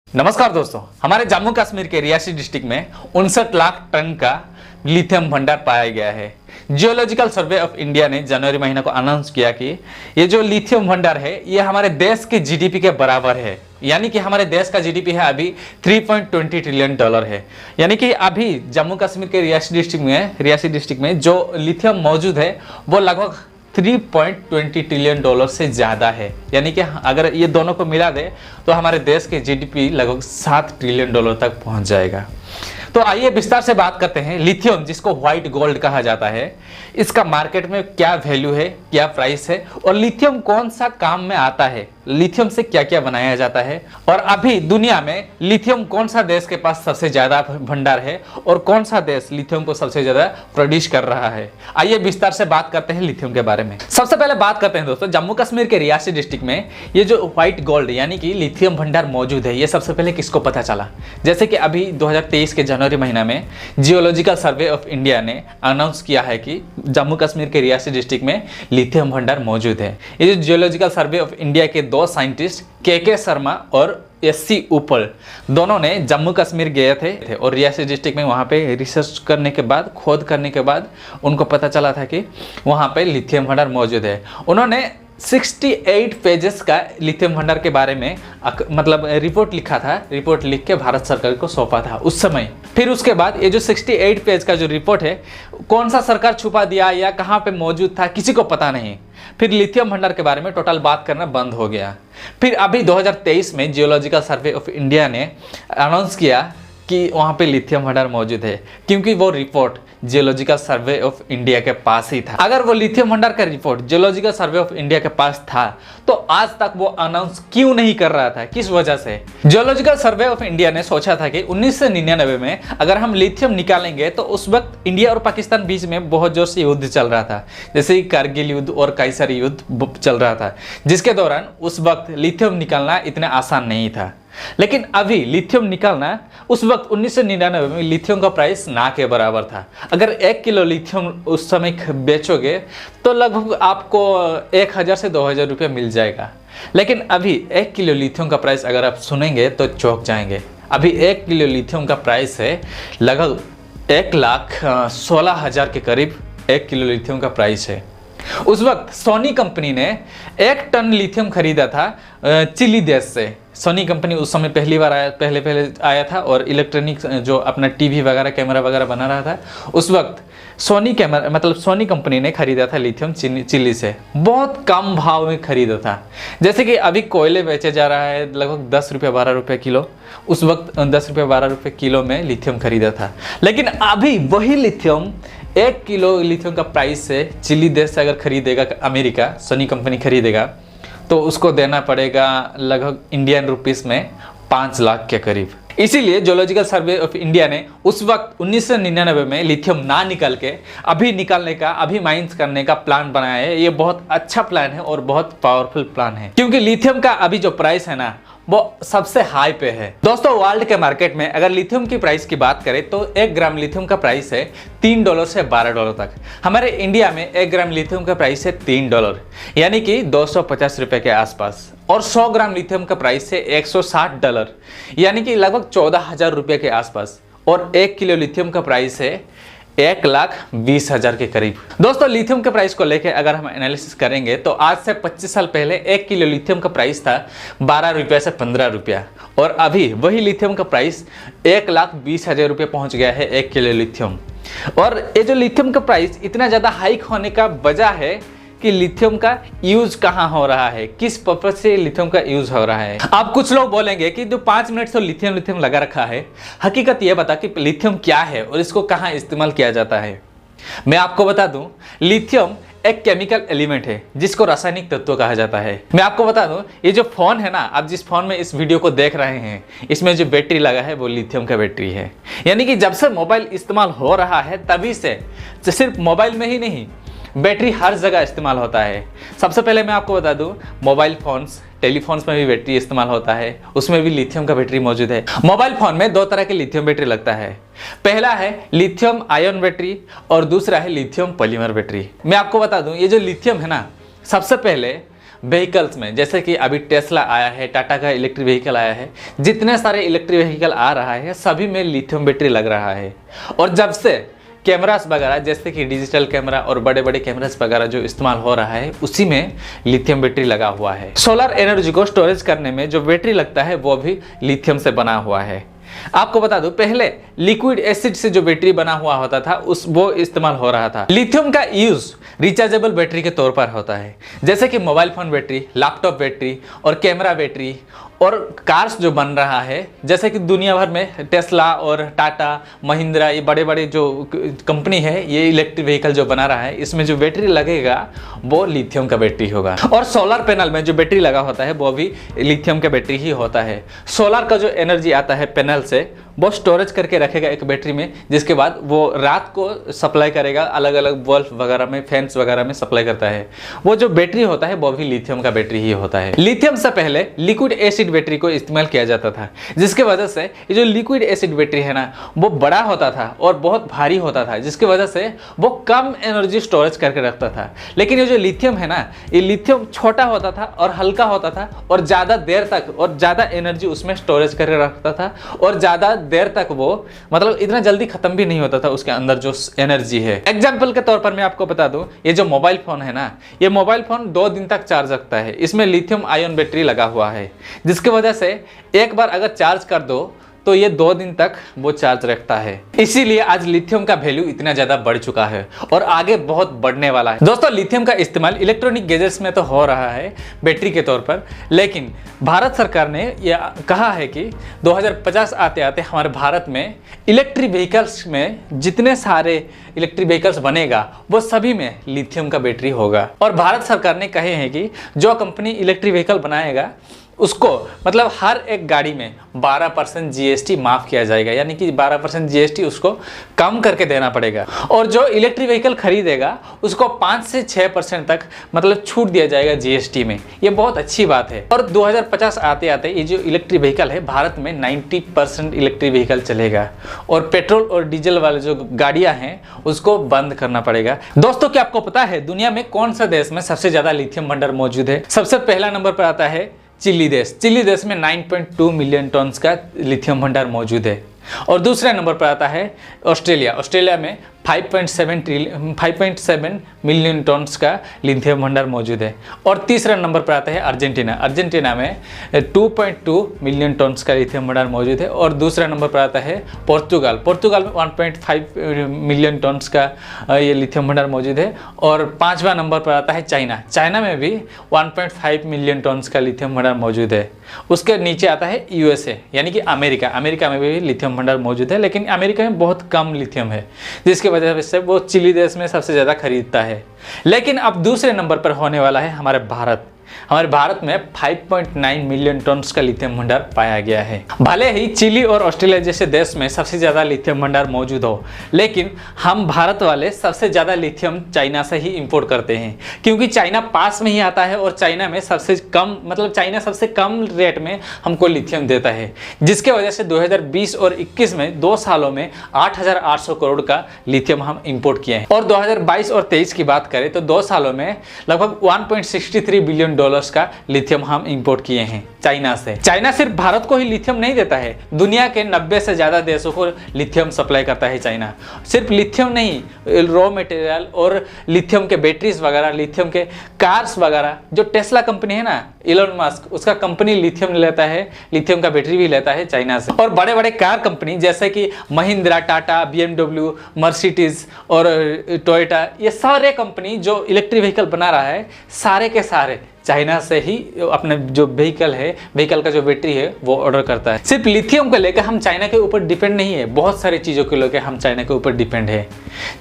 नमस्कार दोस्तों, हमारे जम्मू कश्मीर के रियासी डिस्ट्रिक्ट में 59 लाख टन का लिथियम भंडार पाया गया है। जियोलॉजिकल सर्वे ऑफ इंडिया ने जनवरी महीने को अनाउंस किया कि ये जो लिथियम भंडार है ये हमारे देश के जीडीपी के बराबर है। यानी कि हमारे देश का जीडीपी है अभी 3.20 ट्रिलियन डॉलर है। यानी कि अभी जम्मू कश्मीर के रियासी डिस्ट्रिक्ट में जो लिथियम मौजूद है वो लगभग 3.20 ट्रिलियन डॉलर से ज़्यादा है। यानी कि अगर ये दोनों को मिला दे तो हमारे देश के जीडीपी लगभग 7 ट्रिलियन डॉलर तक पहुंच जाएगा। तो आइए विस्तार से बात करते हैं लिथियम, जिसको व्हाइट गोल्ड कहा जाता है, इसका मार्केट में क्या वैल्यू है, क्या प्राइस है और लिथियम कौन सा काम में आता है, लिथियम से क्या क्या बनाया जाता है और अभी दुनिया में लिथियम कौन सा देश के पास सबसे ज्यादा भंडार है और कौन सा देश लिथियम को सबसे ज्यादा प्रोड्यूस कर रहा है। आइए विस्तार से बात करते हैं लिथियम के बारे में। सबसे पहले बात करते हैं दोस्तों, जम्मू कश्मीर के रियासी डिस्ट्रिक्ट में ये जो व्हाइट गोल्ड यानी कि लिथियम भंडार मौजूद है, ये सबसे पहले किसको पता चला? जैसे कि अभी 2023 के जनवरी महीना में जियोलॉजिकल सर्वे ऑफ इंडिया ने अनाउंस किया है कि जम्मू कश्मीर के रियासी डिस्ट्रिक्ट में लिथियम भंडार मौजूद है। ये जो जियोलॉजिकल सर्वे ऑफ इंडिया के दो साइंटिस्ट के शर्मा और SC उपल दोनों ने जम्मू कश्मीर गए थे और रियासी डिस्ट्रिक्ट में वहाँ पे रिसर्च करने के बाद, खोद करने के बाद उनको पता चला था कि वहाँ पे लिथियम भंडार मौजूद है। उन्होंने 68 पेजेस का लिथियम भंडार के बारे में मतलब रिपोर्ट लिखा था। रिपोर्ट लिख के भारत सरकार को सौंपा था उस समय। फिर उसके बाद ये जो 68 पेज का जो रिपोर्ट है, कौन सा सरकार छुपा दिया या कहाँ पे मौजूद था किसी को पता नहीं। फिर लिथियम भंडार के बारे में टोटल बात करना बंद हो गया। फिर अभी 2023 में जियोलॉजिकल सर्वे ऑफ इंडिया ने अनाउंस किया कि वहाँ पे लिथियम भंडार मौजूद है, क्योंकि वो report geological survey of India के पास ही था। अगर वो लिथियम भंडार का report geological survey of India के पास था तो आज तक वो अनाउंस क्यों नहीं कर रहा था? किस वजह से? जियोलॉजिकल सर्वे ऑफ इंडिया ने सोचा था कि 1999 में अगर हम लिथियम निकालेंगे तो उस वक्त इंडिया और पाकिस्तान बीच में बहुत जोर से युद्ध चल रहा था, जैसे कारगिल युद्ध और कैसर युद्ध चल रहा था, जिसके दौरान उस वक्त लिथियम निकालना इतना आसान नहीं था। लेकिन अभी लिथियम निकालना, उस वक्त 1999 में लिथियम का प्राइस ना के बराबर था। अगर 1 किलो लिथियम उस समय बेचोगे तो लगभग आपको 1000 से 2000 रुपये मिल जाएगा। लेकिन अभी 1 किलो लिथियम का प्राइस अगर आप सुनेंगे तो चौंक जाएंगे। अभी 1 किलो लिथियम का प्राइस है लगभग 1,16,000 के करीब 1 किलो लिथियम का प्राइस है। उस वक्त सोनी कंपनी ने 1 टन लिथियम खरीदा था चिली देश से। सोनी कंपनी उस समय पहले आया था और इलेक्ट्रॉनिक जो अपना टीवी वगैरह, कैमरा वगैरह बना रहा था, उस वक्त सोनी कंपनी ने खरीदा था लिथियम चिली से। बहुत कम भाव में खरीदा था। जैसे कि अभी कोयले बेचे जा रहा है लगभग 10 रुपये 12 रुपये किलो, उस वक्त 10 रुपये 12 रुपये किलो में लिथियम खरीदा था। लेकिन अभी वही लिथियम 1 किलो लिथियम का प्राइस से चिली देश से अगर खरीदेगा अमेरिका, सोनी कंपनी खरीदेगा तो उसको देना पड़ेगा लगभग इंडियन रुपीस में 5 लाख के करीब। इसीलिए जियोलॉजिकल सर्वे ऑफ इंडिया ने उस वक्त 1999 में लिथियम ना निकाल के अभी निकालने का, अभी माइंस करने का प्लान बनाया है। ये बहुत अच्छा प्लान है और बहुत पावरफुल प्लान है, क्योंकि लिथियम का अभी जो प्राइस है ना वो सबसे हाई पे है। दोस्तों, वर्ल्ड के मार्केट में अगर लिथियम की प्राइस की बात करें तो 1 ग्राम लिथियम का प्राइस है $3 से $12 तक। हमारे इंडिया में 1 ग्राम लिथियम का प्राइस है $3, यानी कि 250 रुपए के आसपास। और 100 ग्राम लिथियम का प्राइस है $160, यानी कि लगभग 14,000 रुपये के आसपास। और 1 किलो लिथियम का प्राइस है 1,20,000 के करीब। दोस्तों, लिथियम के प्राइस को लेकर अगर हम एनालिसिस करेंगे तो आज से 25 साल पहले 1 किलो लिथियम का प्राइस था 12 रुपये से 15 रुपया, और अभी वही लिथियम का प्राइस 1,20,000 रुपये पहुंच गया है 1 किलो लिथियम। और ये जो लिथियम का प्राइस इतना ज़्यादा हाइक होने का वजह है कि लिथियम का यूज कहाँ हो रहा है, किस पर्पज से लिथियम का यूज हो रहा है। अब कुछ लोग बोलेंगे कि जो 5 मिनट से लिथियम लगा रखा है, हकीकत यह बता कि लिथियम क्या है और इसको कहाँ इस्तेमाल किया जाता है। मैं आपको बता दूं, लिथियम एक केमिकल एलिमेंट है जिसको रासायनिक तत्व कहा जाता है। मैं आपको बता दूं, ये जो फोन है ना, आप जिस फोन में इस वीडियो को देख रहे हैं, इसमें जो बैटरी लगा है वो लिथियम का बैटरी है। यानी कि जब से मोबाइल इस्तेमाल हो रहा है तभी से, सिर्फ मोबाइल में ही नहीं, बैटरी हर जगह इस्तेमाल होता है। सबसे पहले मैं आपको बता दूं, मोबाइल फोन्स, टेलीफोन्स में भी बैटरी इस्तेमाल होता है, उसमें भी लिथियम का बैटरी मौजूद है। मोबाइल फोन में 2 तरह के लिथियम बैटरी लगता है। पहला है लिथियम आयन बैटरी और दूसरा है लिथियम पॉलीमर बैटरी। मैं आपको बता दूं, ये जो लिथियम है ना, सबसे पहले व्हीकल्स में, जैसे कि अभी टेस्ला आया है, टाटा का इलेक्ट्रिक व्हीकल आया है, जितने सारे इलेक्ट्रिक व्हीकल आ रहा है सभी में लिथियम बैटरी लग रहा है। और जब से कैमरास वगैरह जैसे कि डिजिटल कैमरा और बड़े बड़े कैमरास वगैरह जो इस्तेमाल हो रहा है उसी में लिथियम बैटरी लगा हुआ है। सोलर एनर्जी को स्टोरेज करने में जो बैटरी लगता है वो भी लिथियम से बना हुआ है। आपको बता दूं, पहले लिक्विड एसिड से जो बैटरी बना हुआ होता था वो इस्तेमाल हो रहा था। लिथियम का यूज रिचार्जेबल बैटरी के तौर पर होता है, जैसे कि mobile phone battery, laptop battery और कैमरा बैटरी और कार्स जो बन रहा है, जैसे कि दुनिया भर में टेस्ला और टाटा, महिंद्रा, ये बड़े बड़े जो कंपनी है ये इलेक्ट्रिक व्हीकल जो बना रहा है, इसमें जो बैटरी लगेगा वो लिथियम का बैटरी होगा। और सोलर पैनल में जो बैटरी लगा होता है वो भी लिथियम का बैटरी ही होता है। सोलर का जो एनर्जी आता है पैनल से वो स्टोरेज करके रखेगा एक बैटरी में, जिसके बाद वो रात को सप्लाई करेगा, अलग अलग बल्ब वगैरह में, फैंस वगैरह में सप्लाई करता है। वो जो बैटरी होता है वो भी लिथियम का बैटरी ही होता है। लिथियम से पहले लिक्विड एसिड बैटरी को इस्तेमाल किया जाता था, जिसके वजह से ये जो लिक्विड एसिड बैटरी है ना वो बड़ा होता था और बहुत भारी होता था, जिसकी वजह से वो कम एनर्जी स्टोरेज करके रखता था। लेकिन ये जो लिथियम है ना, ये लिथियम छोटा होता था और हल्का होता था और ज़्यादा देर तक और ज़्यादा एनर्जी उसमें स्टोरेज करके रखता था और ज़्यादा देर तक वो मतलब इतना जल्दी खत्म भी नहीं होता था उसके अंदर जो एनर्जी है। एग्जाम्पल के तौर पर मैं आपको बता दूं, ये जो मोबाइल फोन है ना, ये मोबाइल फोन 2 दिन तक चार्ज रखता है। इसमें लिथियम आयन बैटरी लगा हुआ है, जिसकी वजह से एक बार अगर चार्ज कर दो तो ये 2 दिन तक वो चार्ज रखता है। इसीलिए आज लिथियम का वैल्यू इतना ज्यादा बढ़ चुका है और आगे बहुत बढ़ने वाला है। दोस्तों, लिथियम का इस्तेमाल इलेक्ट्रॉनिक गैजेट्स में तो हो रहा है बैटरी के तौर पर, लेकिन भारत सरकार ने यह कहा है कि 2050 आते आते हमारे भारत में इलेक्ट्रिक व्हीकल्स में जितने सारे इलेक्ट्रिक व्हीकल्स बनेगा वो सभी में लिथियम का बैटरी होगा। और भारत सरकार ने कहे हैं कि जो कंपनी इलेक्ट्रिक व्हीकल बनाएगा उसको मतलब हर एक गाड़ी में 12% जीएसटी माफ किया जाएगा, यानी कि 12% जीएसटी उसको कम करके देना पड़ेगा। और जो इलेक्ट्रिक व्हीकल खरीदेगा उसको 5 से 6% तक मतलब छूट दिया जाएगा जीएसटी में। ये बहुत अच्छी बात है। और 2050 आते आते ये जो इलेक्ट्रिक व्हीकल है भारत में 90% इलेक्ट्रिक व्हीकल चलेगा और पेट्रोल और डीजल वाले जो गाड़ियां हैं उसको बंद करना पड़ेगा। दोस्तों, क्या आपको पता है दुनिया में कौन सा देश में सबसे ज्यादा लिथियम भंडार मौजूद है? सबसे पहला नंबर पर आता है चिली देश। चिली देश में 9.2 मिलियन टन का लिथियम भंडार मौजूद है। और दूसरे नंबर पर आता है ऑस्ट्रेलिया। ऑस्ट्रेलिया में 5.7 मिलियन टन्स का लिथियम भंडार मौजूद है। और तीसरा नंबर पर आता है अर्जेंटीना। अर्जेंटीना में 2.2 मिलियन टन्स का लिथियम भंडार मौजूद है। और दूसरा नंबर पर आता है पोर्तुगाल। पोर्तुगाल में 1.5 मिलियन टन्स का ये लिथियम भंडार मौजूद है। और पांचवा नंबर पर आता है चाइना। चाइना में भी 1.5 मिलियन टन्स का लिथियम भंडार मौजूद है। उसके नीचे आता है यूएसए, यानी कि अमेरिका। अमेरिका में भी लिथियम भंडार मौजूद है, लेकिन अमेरिका में बहुत कम लिथियम है, जिसकी वजह से वो चिली देश में सबसे ज़्यादा खरीदता है। लेकिन अब दूसरे नंबर पर होने वाला है हमारे भारत। हमारे भारत में 5.9 मिलियन टन्स का लिथियम भंडार पाया गया है। भले ही चिली और ऑस्ट्रेलिया जैसे देश में सबसे ज़्यादा लिथियम भंडार मौजूद हो, लेकिन हम भारत वाले सबसे ज़्यादा लिथियम चाइना से ही इंपोर्ट करते हैं, क्योंकि चाइना पास में ही आता है और चाइना में सबसे कम मतलब चाइना सबसे कम रेट में हमको लिथियम देता है, जिसके वजह से 2020 और 21 में 2 सालों में 8,800 करोड़ का लिथियम हम इंपोर्ट किए हैं। और 2022 और 23 की बात करें तो 2 सालों में लगभग 1.63 बिलियन डॉलर्स का लिथियम हम इंपोर्ट किए हैं चाइना से। चाइना सिर्फ भारत को ही लिथियम नहीं देता है, दुनिया के 90 से ज़्यादा देशों को लिथियम सप्लाई करता है चाइना। सिर्फ लिथियम नहीं, रॉ मटेरियल और लिथियम के बैटरीज वगैरह, लिथियम के कार्स वगैरह, जो टेस्ला कंपनी है ना, इलोन मस्क, उसका कंपनी लिथियम लेता है, लिथियम का बैटरी भी लेता है चाइना से। और बड़े बड़े कार कंपनी जैसे कि महिंद्रा, टाटा, BMW, मर्सिडीज और टोयोटा, ये सारे कंपनी जो इलेक्ट्रिक व्हीकल बना रहा है सारे के सारे चाइना से ही अपने जो व्हीकल है, व्हीकल का जो बैटरी है वो ऑर्डर करता है। सिर्फ लिथियम को लेकर हम चाइना के ऊपर डिपेंड नहीं है, बहुत सारी चीज़ों को लेकर हम चाइना के ऊपर डिपेंड है,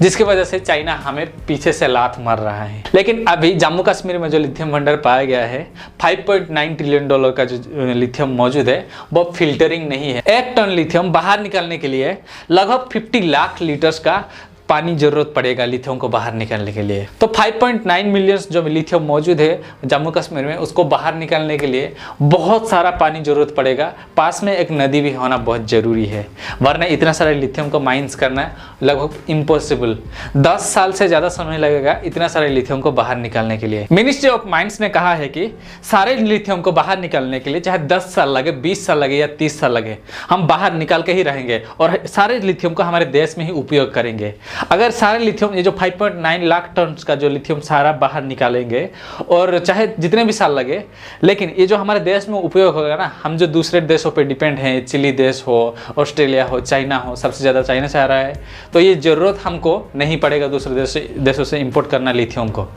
जिसकी वजह से चाइना हमें पीछे से लात मार रहा है। लेकिन अभी जम्मू कश्मीर में जो लिथियम भंडार पाया गया है, 5.9 ट्रिलियन डॉलर का जो लिथियम मौजूद है वो फिल्टरिंग नहीं है। 1 टन लिथियम बाहर निकालने के लिए लगभग 50 लाख लीटर्स का पानी जरूरत पड़ेगा लिथियम को बाहर निकालने के लिए। तो 5.9 मिलियन जो लिथियम मौजूद है जम्मू कश्मीर में, उसको बाहर निकालने के लिए बहुत सारा पानी जरूरत पड़ेगा। पास में एक नदी भी होना बहुत ज़रूरी है, वरना इतना सारा लिथियम को माइंस करना लगभग इम्पॉसिबल। 10 साल से ज़्यादा समय लगेगा इतना सारे लिथियम को बाहर निकालने के लिए। मिनिस्ट्री ऑफ माइंस ने कहा है कि सारे लिथियम को बाहर निकालने के लिए चाहे 10 साल लगे, 20 साल लगे या 30 साल लगे, हम बाहर निकाल के ही रहेंगे और सारे लिथियम को हमारे देश में ही उपयोग करेंगे। अगर सारे लिथियम, ये जो 5.9 लाख टन का जो लिथियम सारा बाहर निकालेंगे और चाहे जितने भी साल लगे, लेकिन ये जो हमारे देश में उपयोग होगा ना, हम जो दूसरे देशों पे डिपेंड हैं, चिली देश हो, ऑस्ट्रेलिया हो, चाइना हो, सबसे ज़्यादा चाइना से आ रहा है, तो ये ज़रूरत हमको नहीं पड़ेगा दूसरे देशों से इंपोर्ट करना लिथियम को।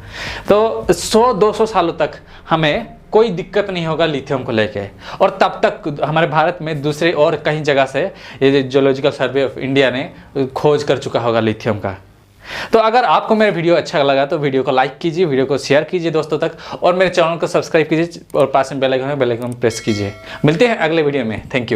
तो 100-200 सालों तक हमें कोई दिक्कत नहीं होगा लिथियम को लेके। और तब तक हमारे भारत में दूसरे और कई जगह से ये जियोलॉजिकल सर्वे ऑफ इंडिया ने खोज कर चुका होगा लिथियम का। तो अगर आपको मेरा वीडियो अच्छा लगा तो वीडियो को लाइक कीजिए, वीडियो को शेयर कीजिए दोस्तों तक, और मेरे चैनल को सब्सक्राइब कीजिए और पास में बेल आइकन प्रेस कीजिए। मिलते हैं अगले वीडियो में। Thank you.